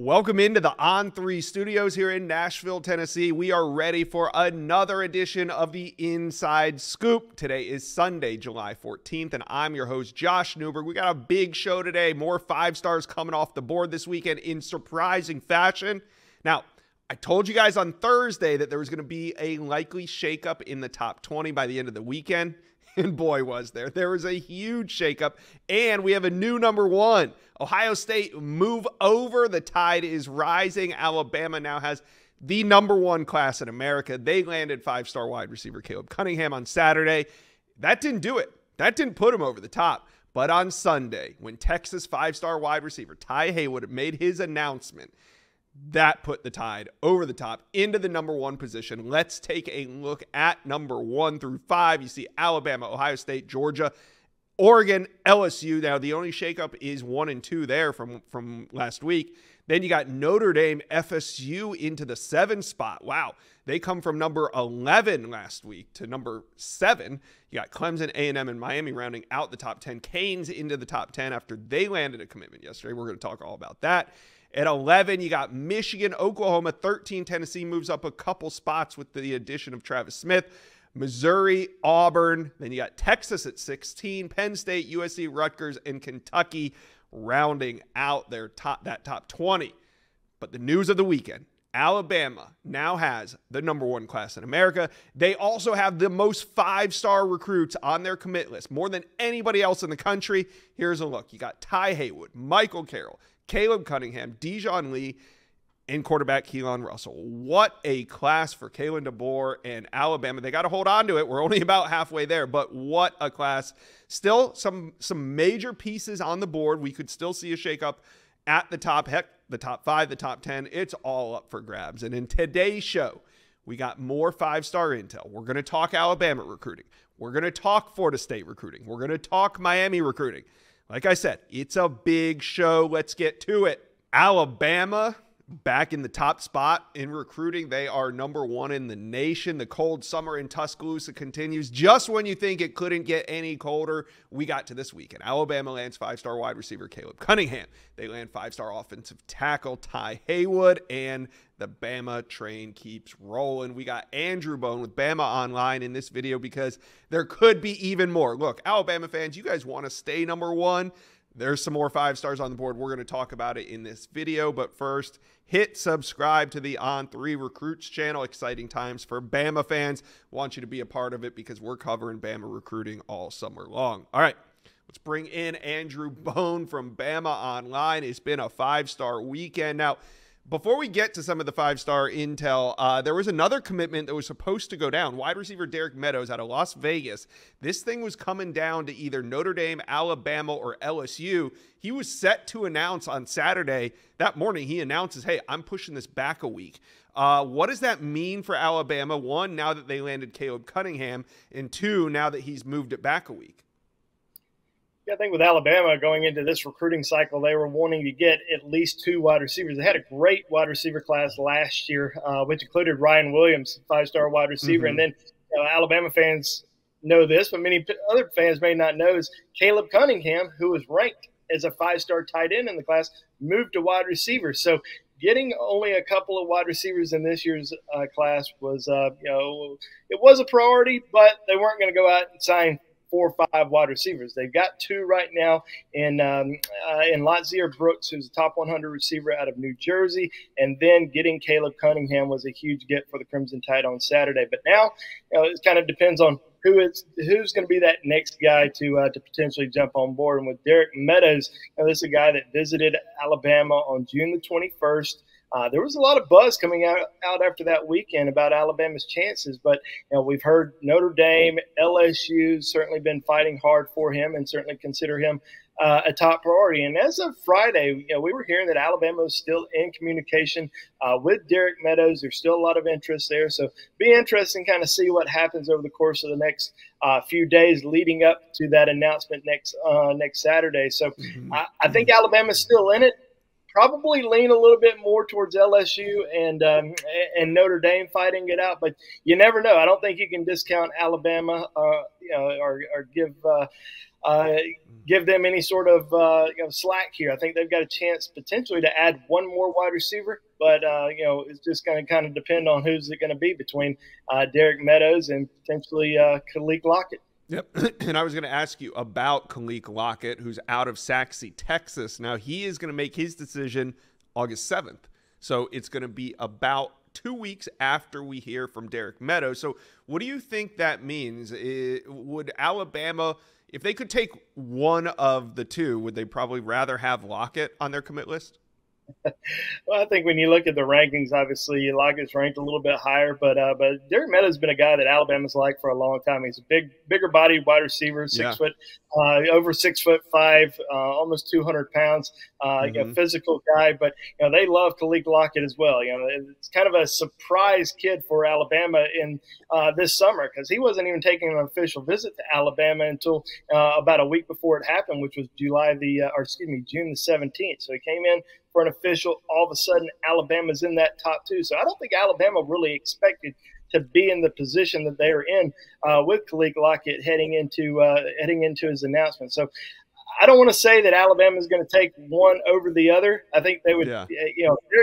Welcome into the On3 studios here in Nashville, Tennessee. We are ready for another edition of the Inside Scoop. Today is Sunday, July 14th, and I'm your host, Josh Newberg. We got a big show today. More 5-stars coming off the board this weekend in surprising fashion. Now, I told you guys on Thursday that there was going to be a likely shakeup in the top 20 by the end of the weekend. And boy, was there. There was a huge shakeup, and we have a new number one. Ohio State move over. The tide is rising. Alabama now has the number one class in America. They landed 5-star wide receiver Caleb Cunningham on Saturday. That didn't do it. That didn't put him over the top. But on Sunday, when Texas 5-star wide receiver Ty Haywood made his announcement, that put the Tide over the top into the number one position. Let's take a look at number 1 through 5. You see Alabama, Ohio State, Georgia, Oregon, LSU. Now, the only shakeup is 1 and 2 there from last week. Then you got Notre Dame, FSU into the 7 spot. Wow. They come from number 11 last week to number 7. You got Clemson, A&M, and Miami rounding out the top 10. Canes into the top 10 after they landed a commitment yesterday. We're going to talk all about that. At 11, you got Michigan, Oklahoma. 13, Tennessee moves up a couple spots with the addition of Travis Smith. Missouri, Auburn. Then you got Texas at 16, Penn State, USC, Rutgers, and Kentucky rounding out their top 20. But the news of the weekend, Alabama now has the number one class in America. They also have the most 5-star recruits on their commit list, more than anybody else in the country. Here's a look. You got Ty Haywood, Michael Carroll, Caleb Cunningham, Dijon Lee, and quarterback Keelan Russell. What a class for Kalen DeBoer and Alabama. They got to hold on to it. We're only about halfway there, but what a class. Still some major pieces on the board. We could still see a shakeup at the top. Heck, the top 5, the top 10. It's all up for grabs. And in today's show, we got more 5-star intel. We're going to talk Alabama recruiting. We're going to talk Florida State recruiting. We're going to talk Miami recruiting. Like I said, it's a big show. Let's get to it. Alabama back in the top spot in recruiting. They are number 1 in the nation. The cold summer in Tuscaloosa continues. Just when you think it couldn't get any colder, we got to this weekend. Alabama lands 5-star wide receiver Caleb Cunningham. They land 5-star offensive tackle Ty Haywood, and the Bama train keeps rolling. We got Andrew Bone with Bama Online in this video because there could be even more. Look, Alabama fans, you guys want to stay number 1. There's some more 5-stars on the board. We're going to talk about it in this video. But first, hit subscribe to the On3 Recruits channel. Exciting times for Bama fans. Want you to be a part of it because we're covering Bama recruiting all summer long. All right, let's bring in Andrew Bone from Bama Online. It's been a 5-star weekend. Now, before we get to some of the 5-star intel, there was another commitment that was supposed to go down. Wide receiver Derek Meadows out of Las Vegas. This thing was coming down to either Notre Dame, Alabama, or LSU. He was set to announce on Saturday. That morning, he announces, hey, I'm pushing this back a week. What does that mean for Alabama? 1, now that they landed Caleb Cunningham, and 2, now that he's moved it back a week. I think with Alabama going into this recruiting cycle, they were wanting to get at least 2 wide receivers. They had a great wide receiver class last year, which included Ryan Williams, 5-star wide receiver. And then Alabama fans know this, but many other fans may not know, is Caleb Cunningham, who was ranked as a 5-star tight end in the class, moved to wide receiver. So getting only a couple of wide receivers in this year's class was, it was a priority, but they weren't going to go out and sign 4 or 5 wide receivers. They've got 2 right now in Latsier Brooks, who's a top 100 receiver out of New Jersey, and then getting Caleb Cunningham was a huge get for the Crimson Tide on Saturday. But now, it kind of depends on who's going to be that next guy to potentially jump on board. And with Derek Meadows, this is a guy that visited Alabama on June the 21st. There was a lot of buzz coming out after that weekend about Alabama's chances, but we've heard Notre Dame, LSU certainly been fighting hard for him and certainly consider him a top priority. And as of Friday, we were hearing that Alabama is still in communication with Derek Meadows. There's still a lot of interest there, so be interesting kind of see what happens over the course of the next few days leading up to that announcement next Saturday. So I think Alabama's still in it. Probably lean a little bit more towards LSU and Notre Dame fighting it out, but you never know. I don't think you can discount Alabama, or give give them any sort of slack here. I think they've got a chance potentially to add one more wide receiver, but it's just going to kind of depend on who's it going to be between Derek Meadows and potentially Khalil Lockett. Yep. And I was going to ask you about Khalil Lockett, who's out of Sac City, Texas. Now, he is going to make his decision August 7th. So it's going to be about 2 weeks after we hear from Derek Meadows. So what do you think that means? Would Alabama, if they could take one of the two, would they probably rather have Lockett on their commit list? Well, I think when you look at the rankings, obviously Lockett's ranked a little bit higher, but Derek Meadows has been a guy that Alabama's liked for a long time. He's a bigger bodied wide receiver, over 6'5", almost 200 pounds, physical guy. But they love Khalil Lockett as well. It's kind of a surprise kid for Alabama in this summer because he wasn't even taking an official visit to Alabama until about a week before it happened, which was June the 17th. So he came in for an official. All of a sudden, Alabama's in that top two. So I don't think Alabama really expected to be in the position that they are in with Khalil Lockett heading into his announcement. So I don't want to say that Alabama is going to take one over the other. I think they would, Derek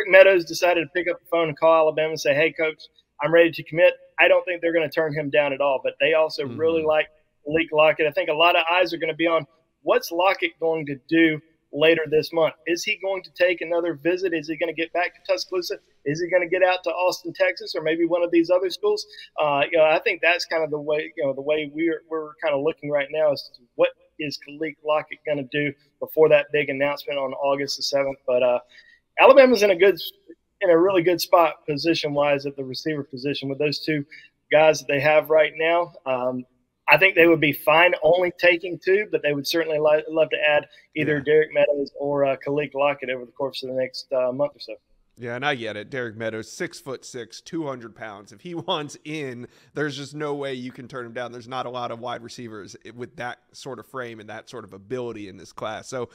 Meadows decided to pick up the phone and call Alabama and say, "Hey, coach, I'm ready to commit." I don't think they're going to turn him down at all, but they also really like Khalil Lockett. I think a lot of eyes are going to be on what's Lockett going to do later this month. Is he going to take another visit? Is he going to get back to Tuscaloosa? Is he going to get out to Austin, Texas, or maybe one of these other schools? I think that's kind of the way we're kind of looking right now is what is Khalil Lockett going to do before that big announcement on August the 7th. But Alabama's in a really good spot position-wise at the receiver position with those two guys that they have right now. I think they would be fine only taking two, but they would certainly love to add either Derek Meadows or Khalil Lockett over the course of the next month or so. Yeah, and I get it. Derek Meadows, 6'6", 200 pounds. If he wants in, there's just no way you can turn him down. There's not a lot of wide receivers with that sort of frame and that sort of ability in this class. So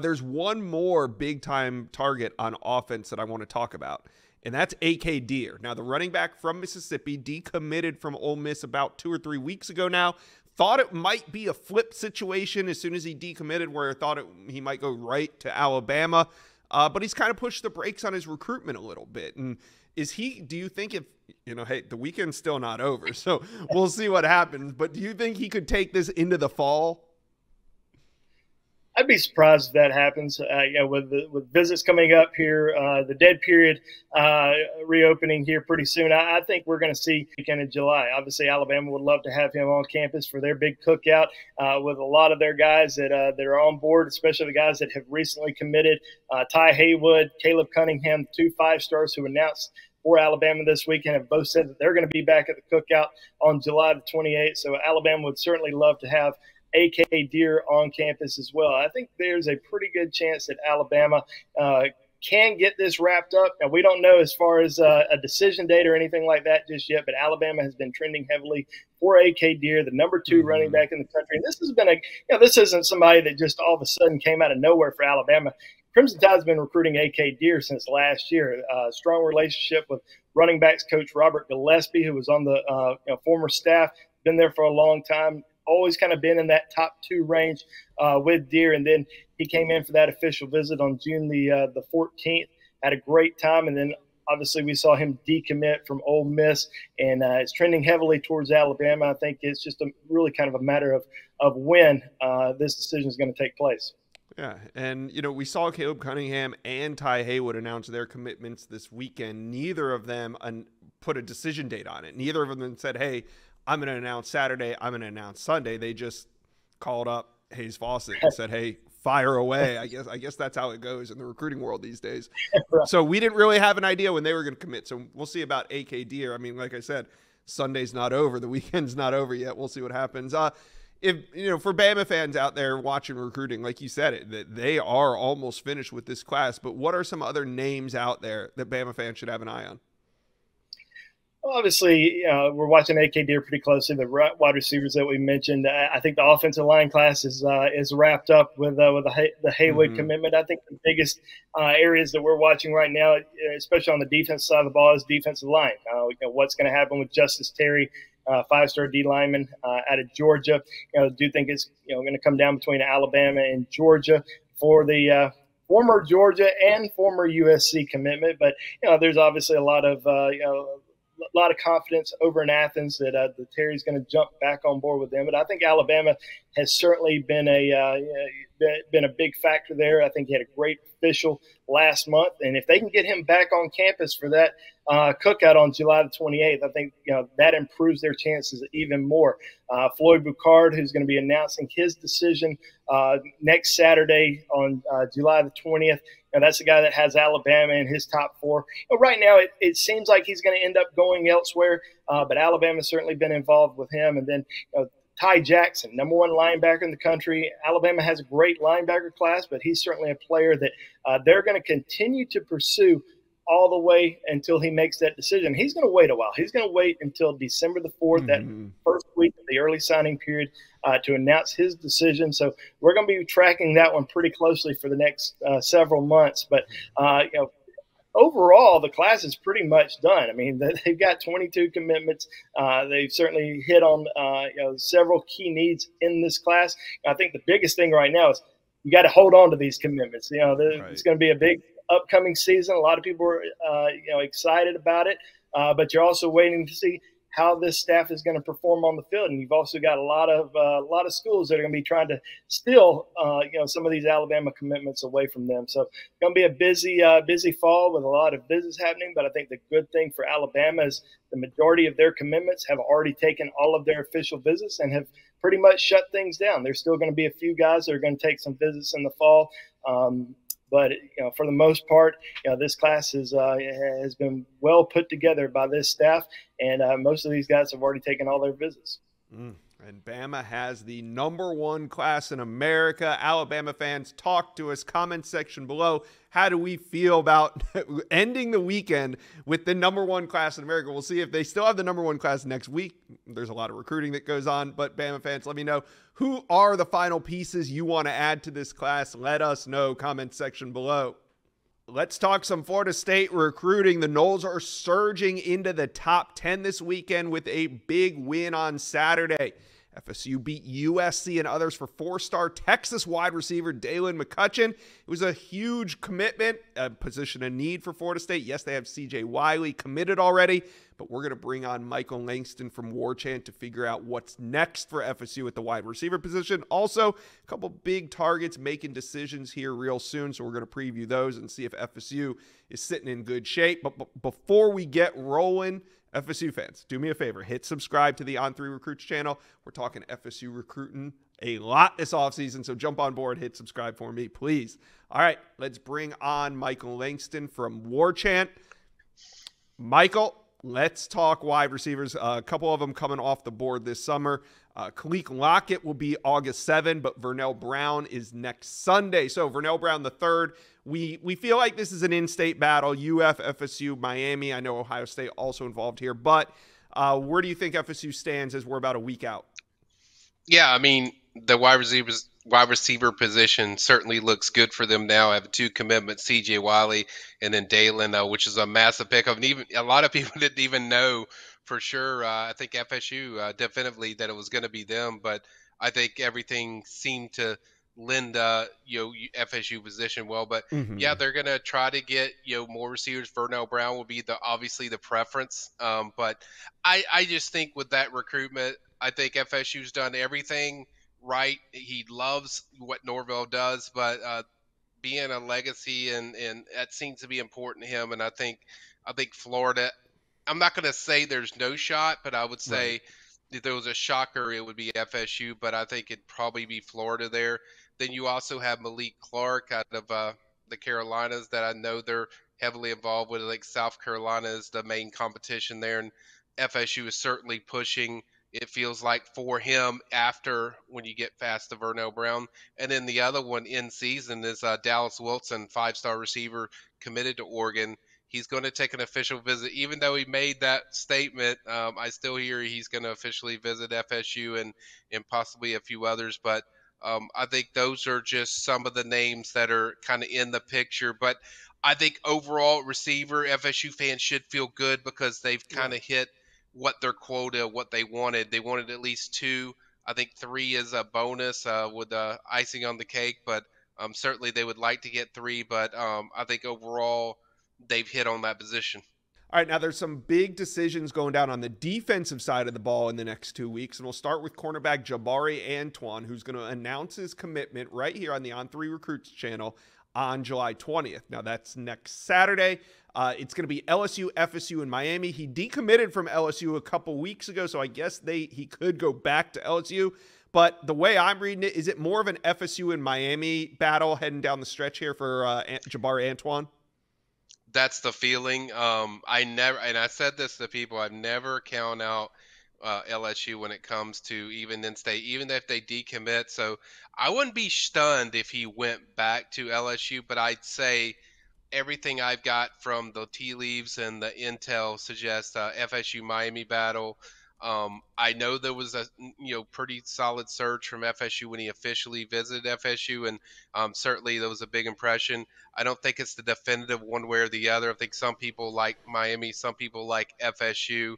there's one more big-time target on offense that I want to talk about, and that's A.K. Deer. Now, the running back from Mississippi decommitted from Ole Miss about 2 or 3 weeks ago now. Thought it might be a flip situation as soon as he decommitted where I thought he might go right to Alabama. But he's kind of pushed the brakes on his recruitment a little bit. And do you think hey, the weekend's still not over, so we'll see what happens. But do you think he could take this into the fall? I'd be surprised if that happens. With visits coming up here, the dead period reopening here pretty soon, I think we're going to see weekend in July. Obviously, Alabama would love to have him on campus for their big cookout with a lot of their guys that are on board, especially the guys that have recently committed. Ty Haywood, Caleb Cunningham, 2 5-stars who announced for Alabama this weekend have both said that they're going to be back at the cookout on July the 28th. So Alabama would certainly love to have A.K. Deer on campus as well. I think there's a pretty good chance that Alabama can get this wrapped up. Now, we don't know as far as a decision date or anything like that just yet, but Alabama has been trending heavily for A.K. Deer, the number 2 running back in the country. And this has been this isn't somebody that just all of a sudden came out of nowhere for Alabama. Crimson Tide's been recruiting A.K. Deer since last year. Strong relationship with running backs coach Robert Gillespie, who was on the former staff, been there for a long time. Always kind of been in that top 2 range with Deer. And then he came in for that official visit on June the 14th, had a great time. And then obviously we saw him decommit from Ole Miss, and it's trending heavily towards Alabama. I think it's just really kind of a matter of when this decision is going to take place. Yeah, and, we saw Caleb Cunningham and Ty Haywood announce their commitments this weekend. Neither of them put a decision date on it. Neither of them said, hey, I'm going to announce Saturday, I'm going to announce Sunday. They just called up Hayes Fawcett and said, hey, fire away. I guess that's how it goes in the recruiting world these days. Right. So we didn't really have an idea when they were going to commit. So we'll see about A.K. Deer. I mean, like I said, Sunday's not over. The weekend's not over yet. We'll see what happens. If for Bama fans out there watching recruiting, like you said, that they are almost finished with this class. But what are some other names out there that Bama fans should have an eye on? Well, obviously, we're watching A.K. Deer pretty closely. The wide receivers that we mentioned, I think the offensive line class is wrapped up with the Haywood commitment. I think the biggest areas that we're watching right now, especially on the defense side of the ball, is defensive line. What's going to happen with Justice Terry 5-star D lineman out of Georgia. I do think it's going to come down between Alabama and Georgia for the former Georgia and former USC commitment. But there's obviously a lot of a lot of confidence over in Athens that the Terry's going to jump back on board with them. But I think Alabama has certainly been a big factor there. I think he had a great official last month, and if they can get him back on campus for that cookout on July the 28th, I think that improves their chances even more. Floyd Boucard, who's going to be announcing his decision next Saturday on July the 20th. That's the guy that has Alabama in his top four. Right now, it seems like he's going to end up going elsewhere, but Alabama's certainly been involved with him. And then Ty Jackson, number one linebacker in the country. Alabama has a great linebacker class, but he's certainly a player that they're going to continue to pursue all the way until he makes that decision. He's going to wait a while. He's going to wait until December the 4th, that first week of the early signing period, to announce his decision. So we're going to be tracking that one pretty closely for the next several months. But, overall, the class is pretty much done. I mean, they've got 22 commitments. They've certainly hit on several key needs in this class. I think the biggest thing right now is you got to hold on to these commitments. It's going to be a big upcoming season. A lot of people are excited about it, but you're also waiting to see how this staff is going to perform on the field. And you've also got a lot of schools that are going to be trying to steal, some of these Alabama commitments away from them. So it's going to be a busy fall with a lot of business happening. But I think the good thing for Alabama is the majority of their commitments have already taken all of their official visits and have pretty much shut things down. There's still going to be a few guys that are going to take some visits in the fall. But for the most part, this class has been well put together by this staff, and most of these guys have already taken all their visits. And Bama has the number one class in America. Alabama fans, talk to us. Comment section below. How do we feel about ending the weekend with the number one class in America? We'll see if they still have the number one class next week. There's a lot of recruiting that goes on. But Bama fans, let me know, who are the final pieces you want to add to this class? Let us know. Comment section below. Let's talk some Florida State recruiting. The Noles are surging into the top 10 this weekend with a big win on Saturday. FSU beat USC and others for 4-star Texas wide receiver Dalen McCutcheon. It was a huge commitment, a position of need for Florida State. Yes, they have CJ Wiley committed already, but we're going to bring on Michael Langston from War Chant to figure out what's next for FSU at the wide receiver position. Also, a couple big targets making decisions here real soon, so we're going to preview those and see if FSU is sitting in good shape. But before we get rolling, FSU fans, do me a favor. Hit subscribe to the On3 Recruits channel. We're talking FSU recruiting a lot this offseason, so jump on board. Hit subscribe for me, please. All right, let's bring on Michael Langston from War Chant. Michael, let's talk wide receivers. A couple of them coming off the board this summer. Khaleke Lockett will be August 7, but Vernell Brown is next Sunday. So Vernell Brown the third. We feel like this is an in-state battle. UF, FSU, Miami. I know Ohio State also involved here. But where do you think FSU stands as we're about a week out? Yeah, I mean, the wide receiver position certainly looks good for them now. I have 2 commitments, CJ Wiley and then Dalen, which is a massive pickup. And even a lot of people didn't even know for sure. I think FSU definitively that it was going to be them, but I think everything seemed to lend FSU position well. But yeah, they're going to try to get more receivers. Vernell Brown will be obviously the preference. But I just think with that recruitment, I think FSU's done everything right. He loves what Norvell does, but being a legacy and that seems to be important to him. And I think Florida, I'm not going to say there's no shot, but I would say if there was a shocker, it would be FSU, but I think it'd probably be Florida there. Then you also have Malik Clark out of the Carolinas that I know they're heavily involved with. Like South Carolina is the main competition there, and FSU is certainly pushing, it feels like, for him after when you get past the Vernell Brown. And then the other one in season is Dallas Wilson, 5-star receiver committed to Oregon. He's going to take an official visit. Even though he made that statement, I still hear he's going to officially visit FSU and possibly a few others. But I think those are just some of the names that are kind of in the picture. But I think overall receiver, FSU fans should feel good because they've kind of hit what their quota, what they wanted. They wanted at least two. I think three is a bonus with icing on the cake, but certainly they would like to get three. But I think overall they've hit on that position. All right, now there's some big decisions going down on the defensive side of the ball in the next 2 weeks, and we'll start with cornerback Jabari Antoine, who's going to announce his commitment right here on the On3 Recruits channel on July 20th. Now that's next Saturday. It's going to be LSU, FSU, and Miami. He decommitted from LSU a couple weeks ago, so I guess he could go back to LSU. But the way I'm reading it, is it more of an FSU and Miami battle heading down the stretch here for Jabari Antoine? That's the feeling. I never, and I said this to people, I've never count out LSU when it comes to even in state, even if they decommit. So I wouldn't be stunned if he went back to LSU, but I'd say everything I've got from the tea leaves and the intel suggests FSU Miami battle. I know there was a pretty solid surge from FSU when he officially visited FSU, and certainly there was a big impression. I don't think it's the definitive one way or the other. I think some people like Miami, some people like FSU.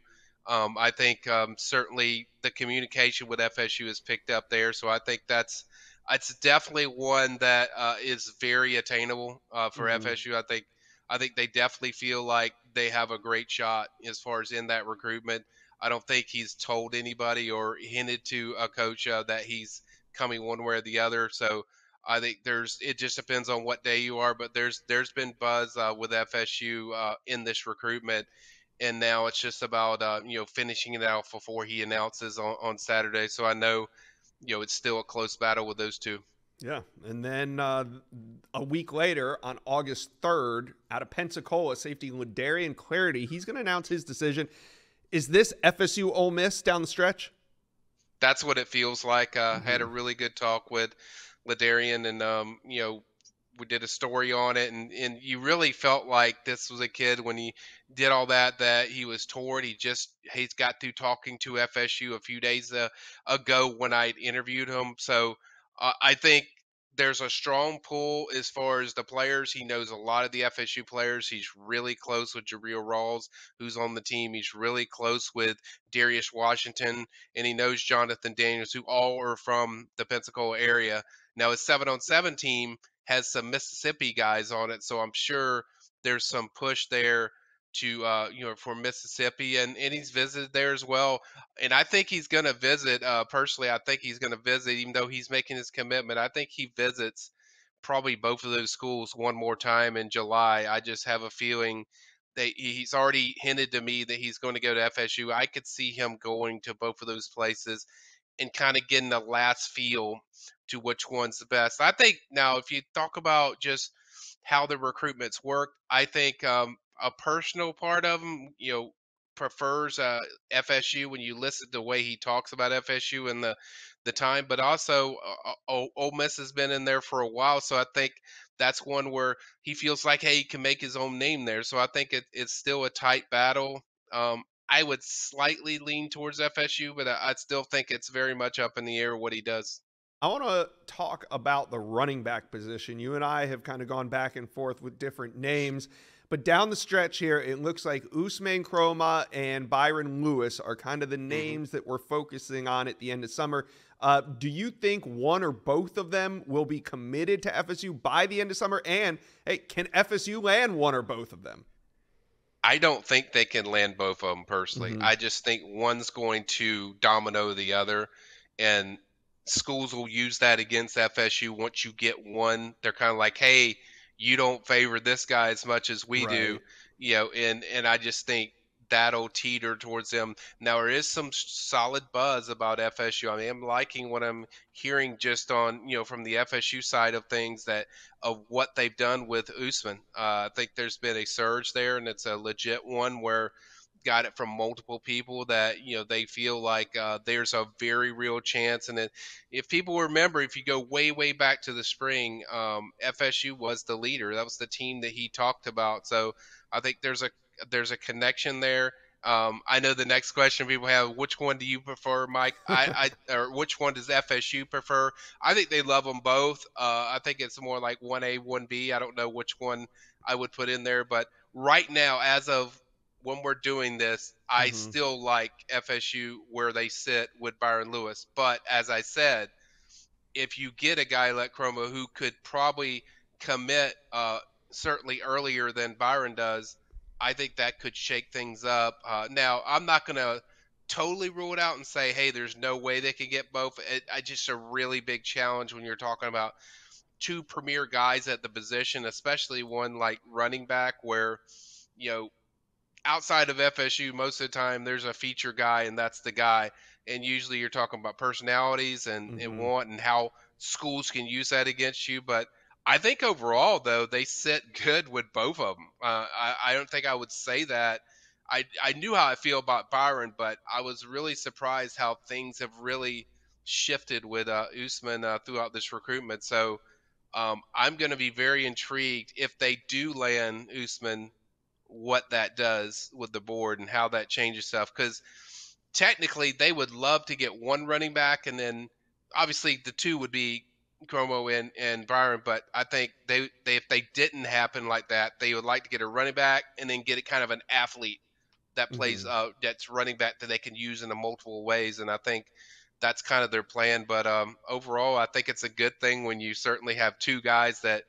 I think certainly the communication with FSU is picked up there, so I think that's it's definitely one that is very attainable for FSU. I think they definitely feel like they have a great shot as far as in that recruitment. I don't think he's told anybody or hinted to a coach that he's coming one way or the other. So I think it just depends on what day you are, but there's been buzz with FSU in this recruitment, and now it's just about finishing it out before he announces on Saturday. So I know it's still a close battle with those two. Yeah. And then a week later, on August 3rd, out of Pensacola, safety Ladarian Clarity, he's going to announce his decision. Is this FSU Ole Miss down the stretch? That's what it feels like. Had a really good talk with Ladarian, and we did a story on it, and you really felt like this was a kid when he did all that he was torn. He's got through talking to FSU a few days ago when I interviewed him. So I think there's a strong pull as far as the players. He knows a lot of the FSU players. He's really close with Jabril Rawls, who's on the team. He's really close with Darius Washington, and he knows Jonathan Daniels, who all are from the Pensacola area. Now his 7-on-7 team has some Mississippi guys on it, so I'm sure there's some push there to for Mississippi, and he's visited there as well. And I think he's going to visit personally. I think he's going to visit, even though he's making his commitment. I think he visits probably both of those schools one more time in July. I just have a feeling that he's already hinted to me that he's going to go to FSU. I could see him going to both of those places and kind of getting the last feel to which one's the best. I think now, if you talk about just how the recruitments work, I think a personal part of him, prefers FSU when you listen to the way he talks about FSU and the time, but also Ole Miss has been in there for a while, so I think that's one where he feels like, hey, he can make his own name there. So I think it's still a tight battle. I would slightly lean towards FSU, but I still think it's very much up in the air what he does. I want to talk about the running back position. You and I have kind of gone back and forth with different names, but down the stretch here, it looks like Usman Kroma and Byron Lewis are kind of the names that we're focusing on at the end of summer. Do you think one or both of them will be committed to FSU by the end of summer? And hey, can FSU land one or both of them? I don't think they can land both of them personally. I just think one's going to domino the other, and schools will use that against FSU. Once you get one, they're kind of like, hey, you don't favor this guy as much as we do, and I just think that'll teeter towards them. Now there is some solid buzz about FSU. I mean, I'm liking what I'm hearing just on from the FSU side of things, that of what they've done with Usman. I think there's been a surge there, and it's a legit one where got it from multiple people that they feel like there's a very real chance. And if people remember, if you go way back to the spring, FSU was the leader. That was the team that he talked about. So I think there's a connection there. I know the next question people have: which one do you prefer, Mike? Or which one does FSU prefer? I think they love them both. I think it's more like 1A, 1B. I don't know which one I would put in there, but right now, as of when we're doing this, I still like FSU where they sit with Byron Lewis. But as I said, if you get a guy like Chroma who could probably commit certainly earlier than Byron does, I think that could shake things up. Now, I'm not going to totally rule it out and say, hey, there's no way they can get both. I just a really big challenge when you're talking about two premier guys at the position, especially one like running back where, you know, outside of FSU, most of the time there's a feature guy and that's the guy. And usually you're talking about personalities and want and how schools can use that against you. But I think overall, though, they sit good with both of them. I don't think I would say that. I knew how I feel about Byron, but I was really surprised how things have really shifted with Usman throughout this recruitment. So I'm going to be very intrigued if they do land Usman, what that does with the board and how that changes stuff. Because technically, they would love to get one running back, and then obviously the two would be Chromo and Byron. But I think they if they didn't happen like that, they would like to get a running back and then get a kind of an athlete that plays that's running back that they can use in a multiple ways. And I think that's kind of their plan. But overall, I think it's a good thing when you certainly have two guys that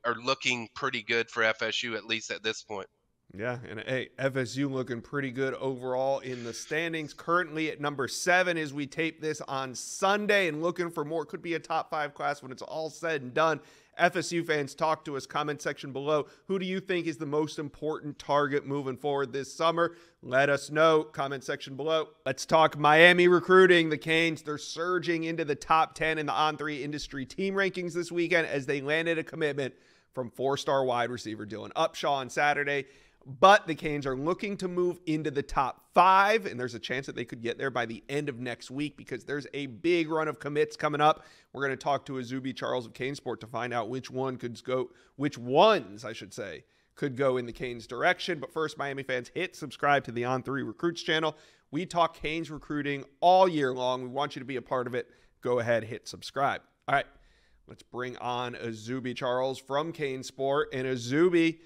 are looking pretty good for FSU, at least at this point. Yeah, and hey, FSU looking pretty good overall in the standings. Currently at number 7 as we tape this on Sunday, and looking for more. Could be a top 5 class when it's all said and done. FSU fans, talk to us, comment section below. Who do you think is the most important target moving forward this summer? Let us know, comment section below. Let's talk Miami recruiting. The Canes, they're surging into the top 10 in the On3 industry team rankings this weekend as they landed a commitment from 4-star wide receiver Dylan Upshaw on Saturday. But the Canes are looking to move into the top 5, and there's a chance that they could get there by the end of next week because there's a big run of commits coming up. We're going to talk to Azubi Charles of CaneSport to find out which ones, I should say, could go in the Canes direction. But first, Miami fans, hit subscribe to the On3 Recruits channel. We talk Canes recruiting all year long. We want you to be a part of it. Go ahead, hit subscribe. All right, let's bring on Azubi Charles from CaneSport. And Azubi,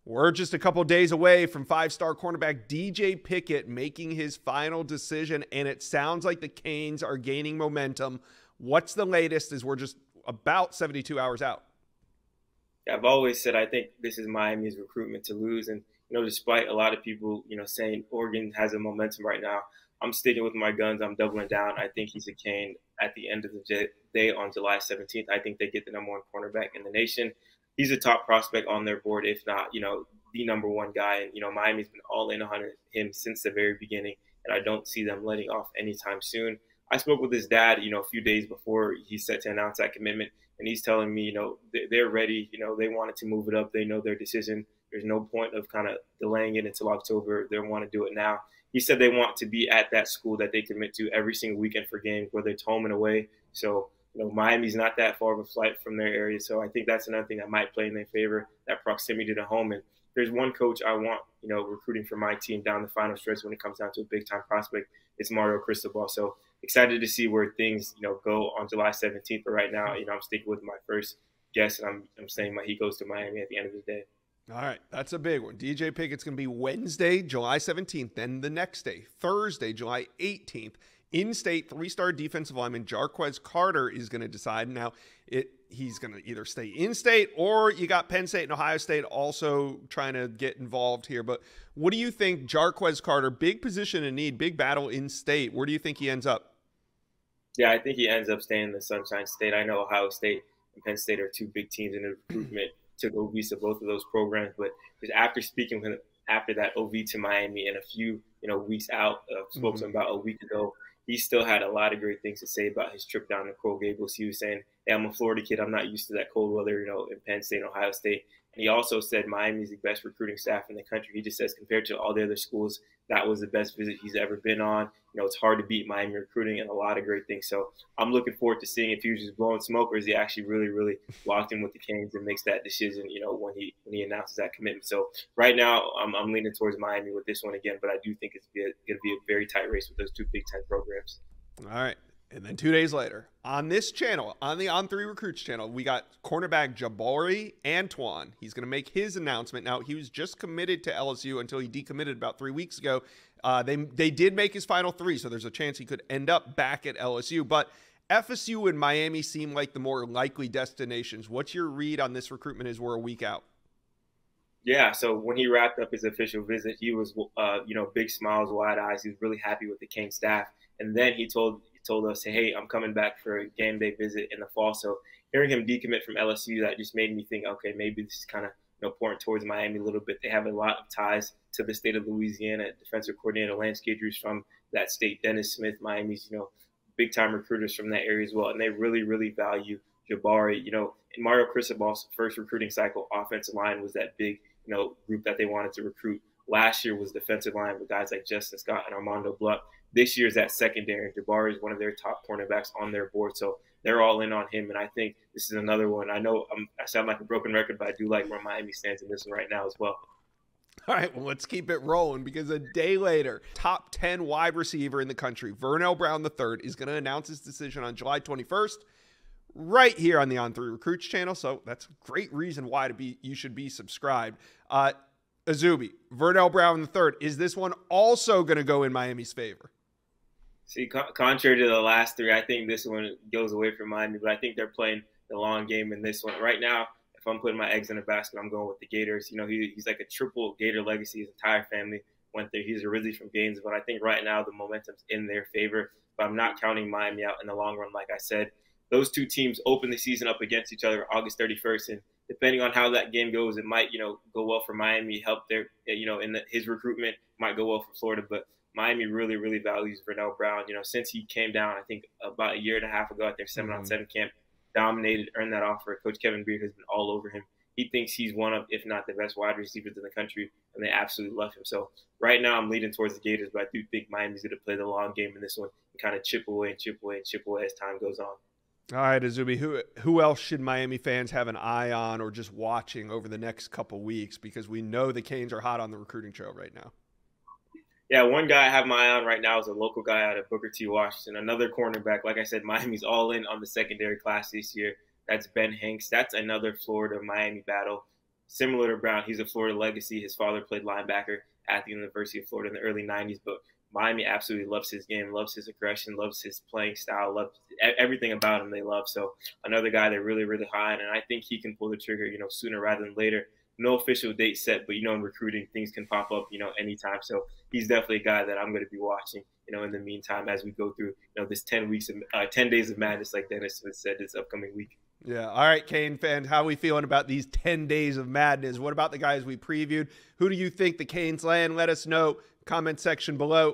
we're just a couple days away from 5-star cornerback DJ Pickett making his final decision, and it sounds like the Canes are gaining momentum. What's the latest as we're just about 72 hours out? I've always said I think this is Miami's recruitment to lose. And, despite a lot of people, saying Oregon has a momentum right now, I'm sticking with my guns. I'm doubling down. I think he's a Cane at the end of the day on July 17th. I think they get the #1 cornerback in the nation. He's a top prospect on their board, if not, the #1 guy. And, Miami's been all in on him since the very beginning, and I don't see them letting off anytime soon. I spoke with his dad, a few days before he's set to announce that commitment, and he's telling me, they're ready. They wanted to move it up. They know their decision. There's no point of kind of delaying it until October. They want to do it now. He said they want to be at that school that they commit to every single weekend for games, whether it's home and away. So, Miami's not that far of a flight from their area. So I think that's another thing that might play in their favor, that proximity to home. And there's one coach I want, recruiting for my team down the final stretch when it comes down to a big-time prospect. It's Mario Cristobal. So excited to see where things, go on July 17th. But right now, I'm sticking with my first guess, and I'm saying he goes to Miami at the end of the day. All right, that's a big one. DJ Pickett's going to be Wednesday, July 17th. Then the next day, Thursday, July 18th. In-state 3-star defensive lineman Jarquez Carter is going to decide. Now, he's going to either stay in-state or you got Penn State and Ohio State also trying to get involved here. But what do you think, Jarquez Carter, big position in need, big battle in-state. Where do you think he ends up? Yeah, I think he ends up staying in the Sunshine State. I know Ohio State and Penn State are two big teams in the recruitment. Took OV to both of those programs. But just after speaking with him after that OV to Miami and a few weeks out, spoke to him about a week ago, he still had a lot of great things to say about his trip down to Coral Gables. He was saying, hey, I'm a Florida kid. I'm not used to that cold weather, in Penn State and Ohio State. And he also said Miami's the best recruiting staff in the country. He just says compared to all the other schools, that was the best visit he's ever been on. It's hard to beat Miami recruiting and a lot of great things. So I'm looking forward to seeing if he was just blowing smoke or is he actually really, really locked in with the Canes and makes that decision, when he announces that commitment. So right now I'm leaning towards Miami with this one again, but I do think it's going to be a very tight race with those two Big Ten programs. All right. And then 2 days later, on this channel, on the On 3 Recruits channel, we got cornerback Jabari Antoine. He's going to make his announcement. Now, he was just committed to LSU until he decommitted about 3 weeks ago. They did make his final 3, so there's a chance he could end up back at LSU. But FSU and Miami seem like the more likely destinations. What's your read on this recruitment as we're a week out? Yeah, so when he wrapped up his official visit, he was, big smiles, wide eyes. He was really happy with the Cane staff. And then he told us, hey, I'm coming back for a game day visit in the fall. So hearing him decommit from LSU, that just made me think, okay, maybe this is kind of pouring towards Miami a little bit. They have a lot of ties to the state of Louisiana. Defensive coordinator Lance Guidry's from that state. Dennis Smith, Miami's, big-time recruiters from that area as well. And they really, really value Jabari. In Mario Cristobal's first recruiting cycle, offensive line was that big, group that they wanted to recruit. Last year was defensive line with guys like Justin Scott and Armando Blunt. This year is that secondary. Jabari is one of their top cornerbacks on their board, so they're all in on him. And I think this is another one. I know I sound like a broken record, but I do like where Miami stands in this one right now as well. All right, well, let's keep it rolling because a day later, top 10 wide receiver in the country, Vernell Brown III, is going to announce his decision on July 21st right here on the On 3 Recruits channel. So that's a great reason why you should be subscribed. Azubi, Vernell Brown III, is this one also going to go in Miami's favor? See, contrary to the last 3, I think this one goes away from Miami, but I think they're playing the long game in this one. Right now, if I'm putting my eggs in a basket, I'm going with the Gators. He's like a triple Gator legacy. His entire family went there. He's originally from Gainesville, but I think right now the momentum's in their favor. But I'm not counting Miami out in the long run. Like I said, those two teams open the season up against each other August 31st, and depending on how that game goes, it might, go well for Miami, help their, his recruitment might go well for Florida, but Miami really, really values Vernell Brown. Since he came down, I think about a year and a half ago at their 7-on-7 camp, dominated, earned that offer. Coach Kevin Beard has been all over him. He thinks he's one of, if not the best wide receivers in the country, and they absolutely love him. So right now I'm leaning towards the Gators, but I do think Miami's going to play the long game in this one and kind of chip away as time goes on. All right, Azubi, who else should Miami fans have an eye on or just watching over the next couple weeks? Because we know the Canes are hot on the recruiting trail right now. Yeah, one guy I have my eye on right now is a local guy out of Booker T. Washington, another cornerback. Like I said, Miami's all in on the secondary class this year. That's Ben Hanks. That's another Florida-Miami battle. Similar to Brown, he's a Florida legacy. His father played linebacker at the University of Florida in the early 90s, but Miami absolutely loves his game, loves his aggression, loves his playing style, loves everything about him they love. So another guy they're really, really high on, and I think he can pull the trigger, sooner rather than later. No official date set, but, in recruiting, things can pop up, anytime. So he's definitely a guy that I'm going to be watching, in the meantime as we go through, this 10 days of madness, like Dennis Smith said, this upcoming week. Yeah. All right, Cane fans, how are we feeling about these 10 days of madness? What about the guys we previewed? Who do you think the Canes land? Let us know. Comment section below.